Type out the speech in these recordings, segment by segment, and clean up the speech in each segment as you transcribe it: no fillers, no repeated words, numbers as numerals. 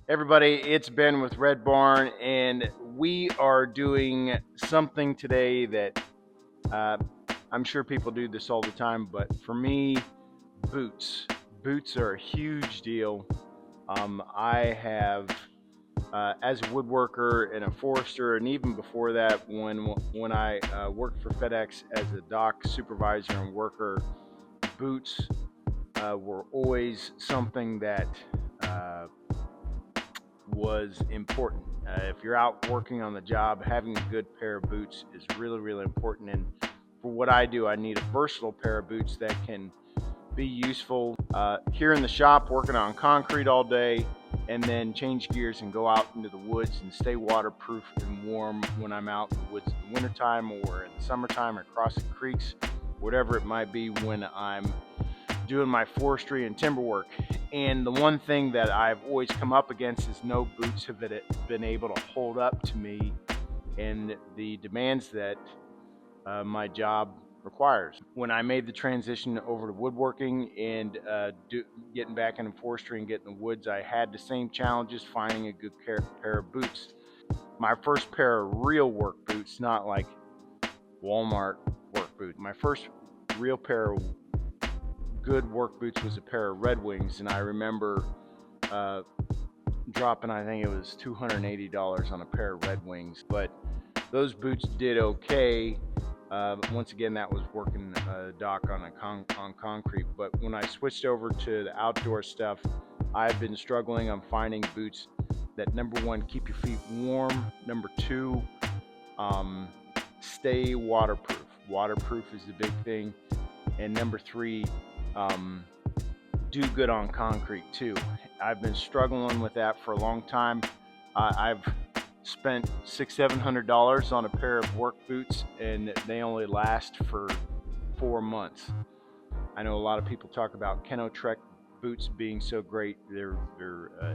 Everybody, it's Ben with Red Barn, and we are doing something today that uh, I'm sure people do this all the time, but for me, boots. Boots are a huge deal. I have, as a woodworker and a forester, and even before that, when I worked for FedEx as a dock supervisor and worker, boots were always something that uh, was important. If you're out working on the job, having a good pair of boots is really, really important. And for what I do, I need a versatile pair of boots that can be useful here in the shop, working on concrete all day, and then change gears and go out into the woods and stay waterproof and warm when I'm out in the woods in the wintertime or in the summertime or crossing creeks, whatever it might be when I'm doing my forestry and timber work. And the one thing that I've always come up against is no boots have been able to hold up to me and the demands that my job requires. When I made the transition over to woodworking and getting back into forestry and getting in the woods, I had the same challenges finding a good pair of boots. My first pair of real work boots, not like Walmart work boots. My first real pair of good work boots was a pair of Red Wings, and I remember uh, dropping, I think it was $280 on a pair of Red Wings. But those boots did okay. But once again, that was working dock on on concrete. But when I switched over to the outdoor stuff, I've been struggling on finding boots that, number one, keep your feet warm. Number two, stay waterproof. Waterproof is the big thing. And number three, do good on concrete too. I've been struggling with that for a long time. I've spent $600-700 on a pair of work boots, and they only last for 4 months. I know a lot of people talk about Trek boots being so great. They're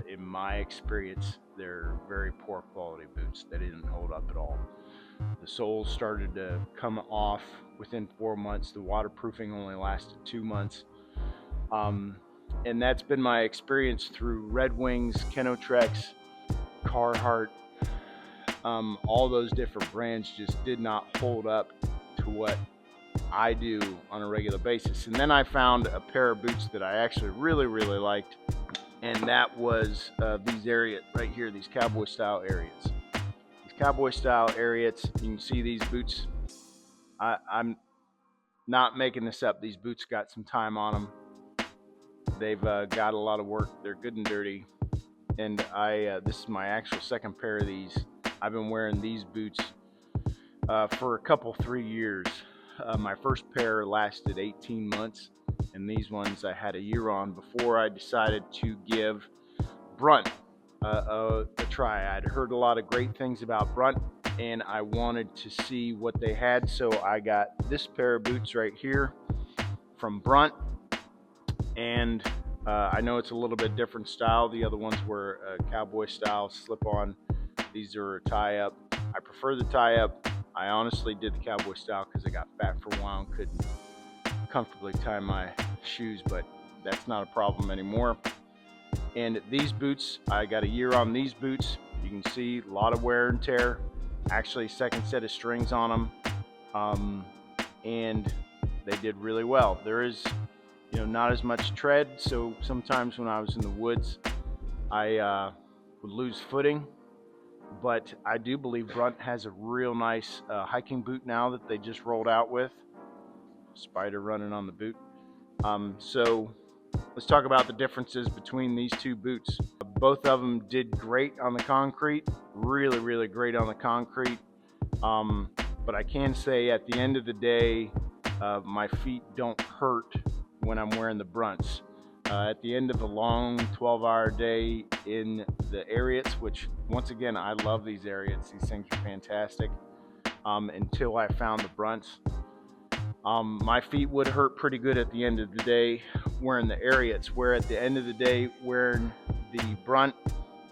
in my experience, they're very poor quality boots. They didn't hold up at all. The soles started to come off within 4 months. The waterproofing only lasted 2 months. And that's been my experience through Red Wings, Treks, Carhartt. All those different brands just did not hold up to what I do on a regular basis. And then I found a pair of boots that I actually really, really liked, and that was these Ariat right here, these cowboy style Ariats. These cowboy style Ariats, you can see these boots. I'm not making this up. These boots got some time on them. They've got a lot of work. They're good and dirty. And this is my actual second pair of these. I've been wearing these boots for a couple, 3 years. My first pair lasted 18 months, and these ones I had a year on before I decided to give Brunt a try. I'd heard a lot of great things about Brunt, and I wanted to see what they had, so I got this pair of boots right here from Brunt. And I know it's a little bit different style. The other ones were cowboy style slip-on. These are a tie-up. I prefer the tie-up. I honestly did the cowboy style because I got fat for a while and couldn't comfortably tie my shoes, but that's not a problem anymore. And these boots, I got a year on these boots. You can see a lot of wear and tear. Actually, second set of strings on them, and they did really well. There is, not as much tread, so sometimes when I was in the woods, I would lose footing. But I do believe Brunt has a real nice hiking boot now that they just rolled out with. Spider running on the boot. So let's talk about the differences between these two boots. Both of them did great on the concrete, really, really great on the concrete. But I can say at the end of the day, my feet don't hurt when I'm wearing the Brunts. At the end of a long 12-hour day in the Ariats, which once again, I love these Ariats. These things are fantastic. Until I found the Brunts. My feet would hurt pretty good at the end of the day wearing the Ariats, where at the end of the day wearing the Brunt,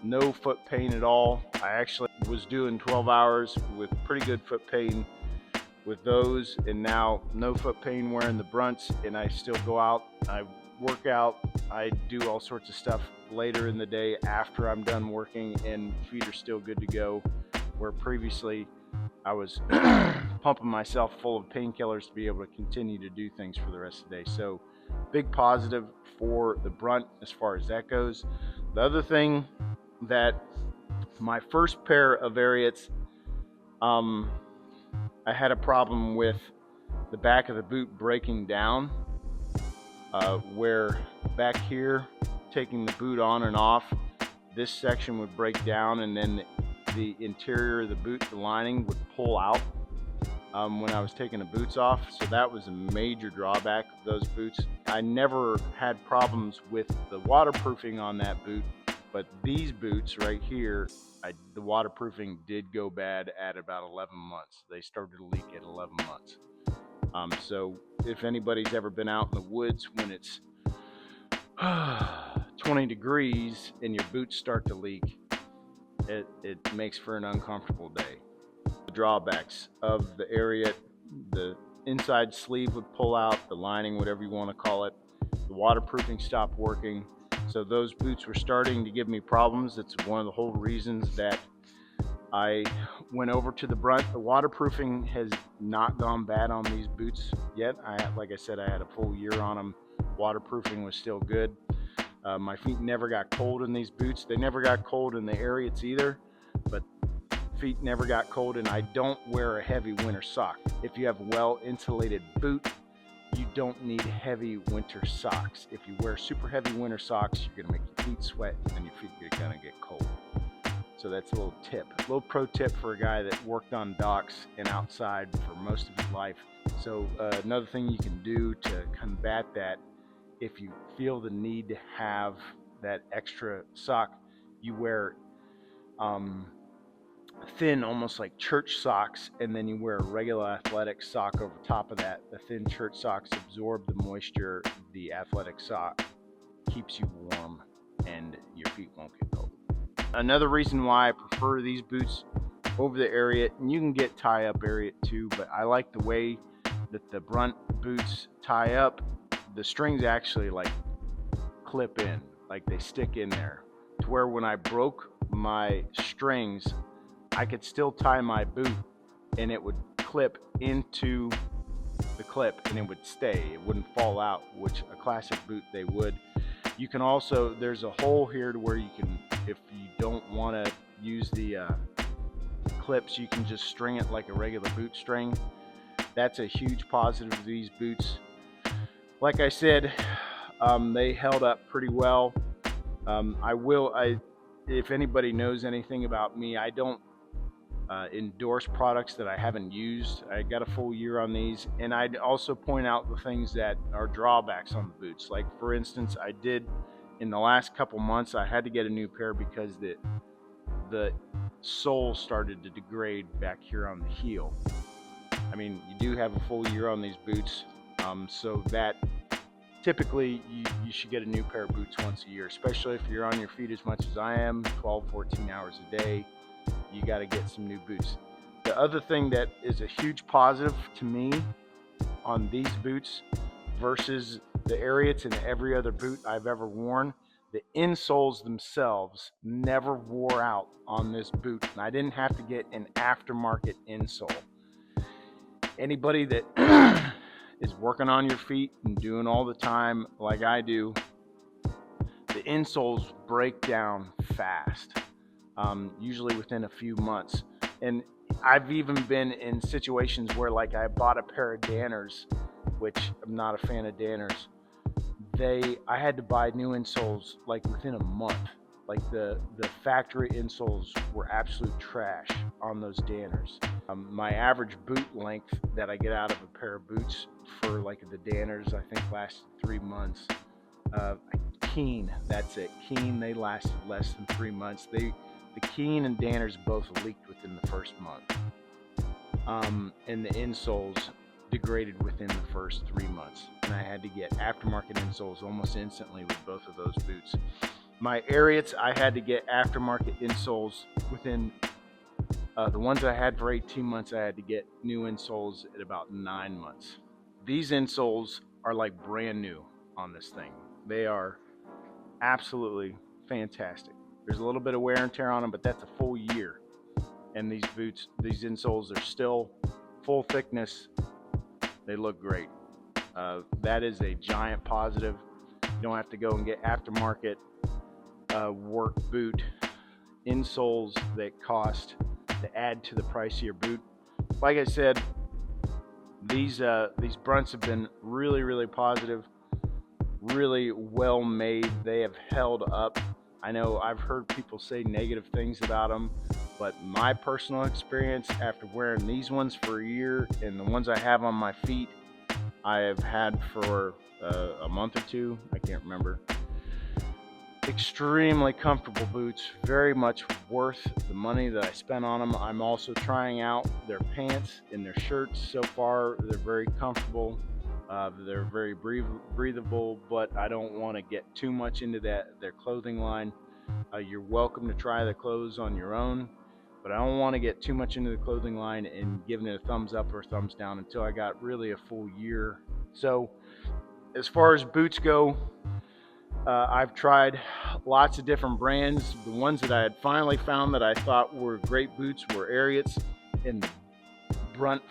no foot pain at all. I actually was doing 12 hours with pretty good foot pain with those, and now no foot pain wearing the Brunts, and I still go out. I work out. I do all sorts of stuff later in the day after I'm done working, and feet are still good to go, where previously I was pumping myself full of painkillers to be able to continue to do things for the rest of the day. So big positive for the Brunt as far as that goes. The other thing, that my first pair of Ariats, I had a problem with the back of the boot breaking down, where back here, taking the boot on and off, this section would break down, and then the interior of the boot, the lining, would pull out when I was taking the boots off. So that was a major drawback of those boots. I never had problems with the waterproofing on that boot, but these boots right here, the waterproofing did go bad at about 11 months. They started to leak at 11 months. So if anybody's ever been out in the woods when it's 20 degrees and your boots start to leak, it makes for an uncomfortable day. The drawbacks of the Ariat: the inside sleeve would pull out, the lining, whatever you want to call it. The waterproofing stopped working. So those boots were starting to give me problems. It's one of the whole reasons that I went over to the Brunt. The waterproofing has not gone bad on these boots yet. Like I said, I had a full year on them. Waterproofing was still good. My feet never got cold in these boots. They never got cold in the Ariats either, but feet never got cold, and I don't wear a heavy winter sock. If you have a well-insulated boot, you don't need heavy winter socks. If you wear super heavy winter socks, you're gonna make your feet sweat and your feet are gonna get cold. So that's a little tip, a little pro tip for a guy that worked on docks and outside for most of his life. So another thing you can do to combat that, if you feel the need to have that extra sock, you wear thin, almost like church socks, and then you wear a regular athletic sock over top of that. The thin church socks absorb the moisture. The athletic sock keeps you warm and your feet won't get cold. Another reason why I prefer these boots over the Ariat, and you can get tie-up Ariat too, but I like the way that the Brunt boots tie up. The strings actually like clip in, like they stick in there, to where when I broke my strings, I could still tie my boot and it would clip into the clip and it would stay. It wouldn't fall out, which a classic boot they would. You can also, there's a hole here to where you can, if you don't want to use the clips, you can just string it like a regular boot string. That's a huge positive of these boots. Like I said, they held up pretty well. If anybody knows anything about me, I don't endorse products that I haven't used. I got a full year on these, and I'd also point out the things that are drawbacks on the boots. Like for instance, I did in the last couple months, I had to get a new pair because the sole started to degrade back here on the heel. I mean, you do have a full year on these boots, so that typically you should get a new pair of boots once a year, especially if you're on your feet as much as I am, 12-14 hours a day. You got to get some new boots. The other thing that is a huge positive to me on these boots versus the Ariats and every other boot I've ever worn, the insoles themselves never wore out on this boot, and I didn't have to get an aftermarket insole. Anybody that is working on your feet and doing all the time like I do, the insoles break down fast. Usually within a few months. And I've even been in situations where, like, I bought a pair of Danners, which I'm not a fan of Danners. I had to buy new insoles like within a month. Like the factory insoles were absolute trash on those Danners. My average boot length that I get out of a pair of boots for like the Danners, I think lasted 3 months. Keen, that's it. Keen, they lasted less than 3 months. The Keen and Danners both leaked within the first month. And the insoles degraded within the first 3 months. And I had to get aftermarket insoles almost instantly with both of those boots. My Ariats, I had to get aftermarket insoles within, the ones I had for 18 months, I had to get new insoles at about 9 months. These insoles are like brand new on this thing. They are absolutely fantastic. There's a little bit of wear and tear on them, but that's a full year. And these boots, these insoles are still full thickness. They look great. That is a giant positive. You don't have to go and get aftermarket work boot insoles that cost to add to the price of your boot. Like I said, these Brunts have been really positive, really well made. They have held up. I know I've heard people say negative things about them, but my personal experience after wearing these ones for a year and the ones I have on my feet I have had for a month or two, I can't remember. Extremely comfortable boots, very much worth the money that I spent on them. I'm also trying out their pants and their shirts. So far they're very comfortable. They're very breathable, but I don't want to get too much into their clothing line. You're welcome to try the clothes on your own, but I don't want to get too much into the clothing line and giving it a thumbs up or a thumbs down until I got really a full year. So as far as boots go, I've tried lots of different brands. The ones that I had finally found that I thought were great boots were Ariats, and Brunt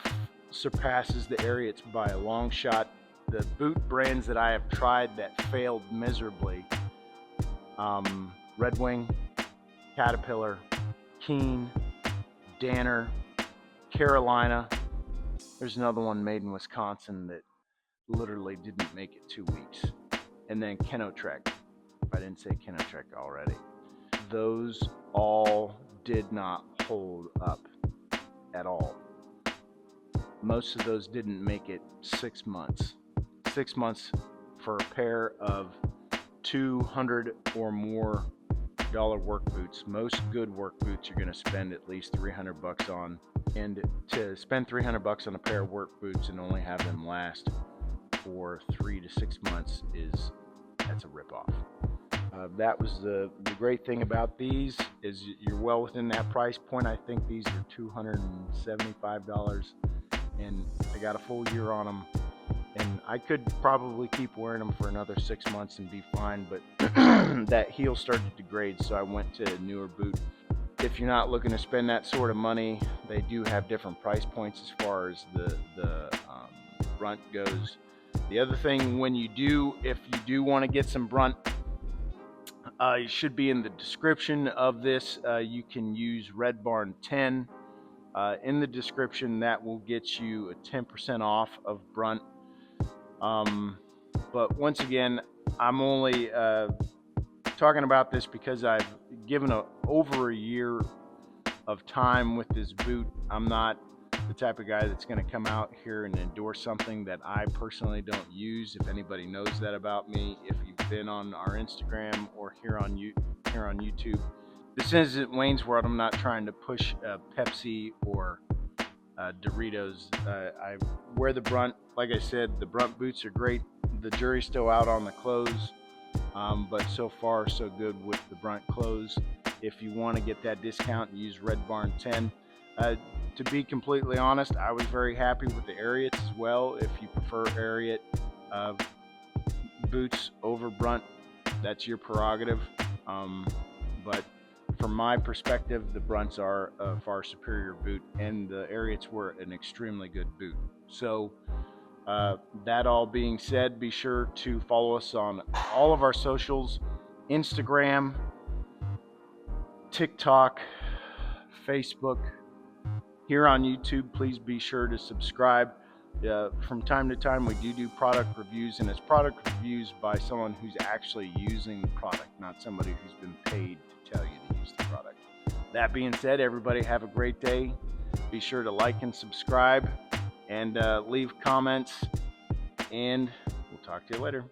surpasses the Ariats by a long shot. The boot brands that I have tried that failed miserably, Red Wing, Caterpillar, Keen, Danner, Carolina. There's another one made in Wisconsin that literally didn't make it 2 weeks. And then Kenotrek, if I didn't say Kenotrek already. Those all did not hold up at all. Most of those didn't make it 6 months. 6 months for a pair of $200 or more work boots. Most good work boots you're going to spend at least $300 on. And to spend $300 on a pair of work boots and only have them last for 3 to 6 months that's a ripoff. That was the great thing about these is you're well within that price point. I think these are $275, and I got a full year on them. And I could probably keep wearing them for another 6 months and be fine, but that heel started to degrade, so I went to a newer boot. If you're not looking to spend that sort of money, they do have different price points as far as the Brunt goes. The other thing, if you do want to get some Brunt, it should be in the description of this. You can use Red Barn 10 in the description. That will get you a 10% off of Brunt. But once again, I'm only talking about this because I've given over a year of time with this boot. I'm not the type of guy that's going to come out here and endorse something that I personally don't use. If anybody knows that about me, if you've been on our Instagram or here on YouTube, this isn't Wayne's World. I'm not trying to push Pepsi or Doritos. I wear the Brunt. Like I said, the Brunt boots are great. The jury's still out on the clothes, but so far so good with the Brunt clothes. If you want to get that discount, use Red Barn 10. To be completely honest, I was very happy with the Ariats as well. If you prefer Ariat boots over Brunt, that's your prerogative. But from my perspective, the Brunts are a far superior boot, and the Ariats were an extremely good boot. So that all being said, be sure to follow us on all of our socials: Instagram, TikTok, Facebook. Here on YouTube, please be sure to subscribe. From time to time, we do product reviews, and it's product reviews by someone who's actually using the product, not somebody who's been paid to tell you to use the product. That being said, everybody have a great day. Be sure to like and subscribe and leave comments, and we'll talk to you later.